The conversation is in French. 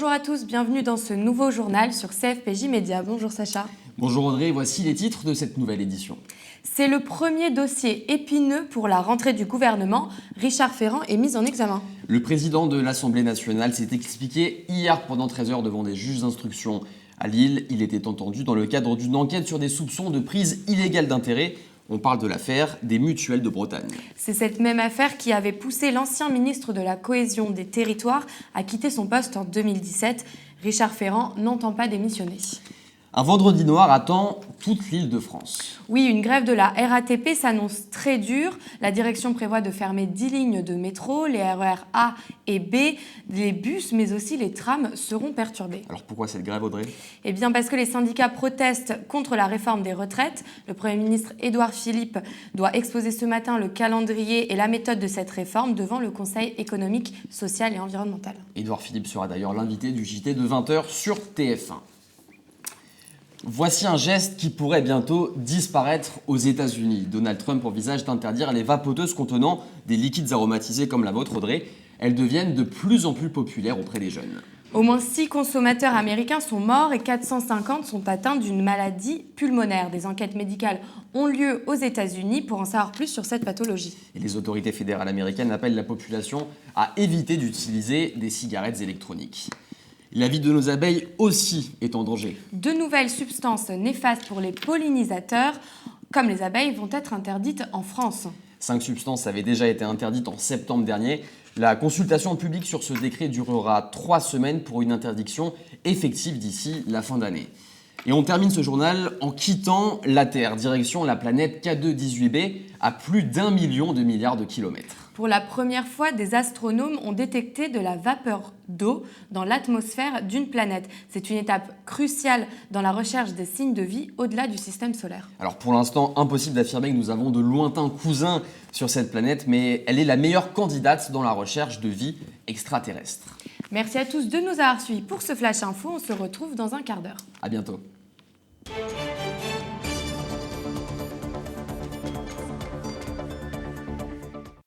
Bonjour à tous, bienvenue dans ce nouveau journal sur CFPJ Média. Bonjour Sacha. Bonjour Audrey, voici les titres de cette nouvelle édition. C'est le premier dossier épineux pour la rentrée du gouvernement. Richard Ferrand est mis en examen. Le président de l'Assemblée nationale s'est expliqué hier pendant 13 heures devant des juges d'instruction à Lille. Il était entendu dans le cadre d'une enquête sur des soupçons de prise illégale d'intérêt. On parle de l'affaire des mutuelles de Bretagne. C'est cette même affaire qui avait poussé l'ancien ministre de la Cohésion des Territoires à quitter son poste en 2017. Richard Ferrand n'entend pas démissionner. Un vendredi noir attend toute l'Île-de-France. Oui, une grève de la RATP s'annonce très dure. La direction prévoit de fermer 10 lignes de métro, les RER A et B, les bus, mais aussi les trams seront perturbés. Alors pourquoi cette grève, Audrey ? Eh bien parce que les syndicats protestent contre la réforme des retraites. Le Premier ministre Édouard Philippe doit exposer ce matin le calendrier et la méthode de cette réforme devant le Conseil économique, social et environnemental. Édouard Philippe sera d'ailleurs l'invité du JT de 20h sur TF1. Voici un geste qui pourrait bientôt disparaître aux États-Unis. Donald Trump envisage d'interdire les vapoteuses contenant des liquides aromatisés comme la vôtre, Audrey. Elles deviennent de plus en plus populaires auprès des jeunes. Au moins 6 consommateurs américains sont morts et 450 sont atteints d'une maladie pulmonaire. Des enquêtes médicales ont lieu aux États-Unis pour en savoir plus sur cette pathologie. Et les autorités fédérales américaines appellent la population à éviter d'utiliser des cigarettes électroniques. La vie de nos abeilles aussi est en danger. De nouvelles substances néfastes pour les pollinisateurs, comme les abeilles, vont être interdites en France. 5 substances avaient déjà été interdites en septembre dernier. La consultation publique sur ce décret durera 3 semaines pour une interdiction effective d'ici la fin d'année. Et on termine ce journal en quittant la Terre, direction la planète K2-18b à plus d'1 million de milliards de kilomètres. Pour la première fois, des astronomes ont détecté de la vapeur d'eau dans l'atmosphère d'une planète. C'est une étape cruciale dans la recherche des signes de vie au-delà du système solaire. Alors pour l'instant, impossible d'affirmer que nous avons de lointains cousins sur cette planète, mais elle est la meilleure candidate dans la recherche de vie extraterrestre. Merci à tous de nous avoir suivis pour ce Flash Info. On se retrouve dans un quart d'heure. À bientôt.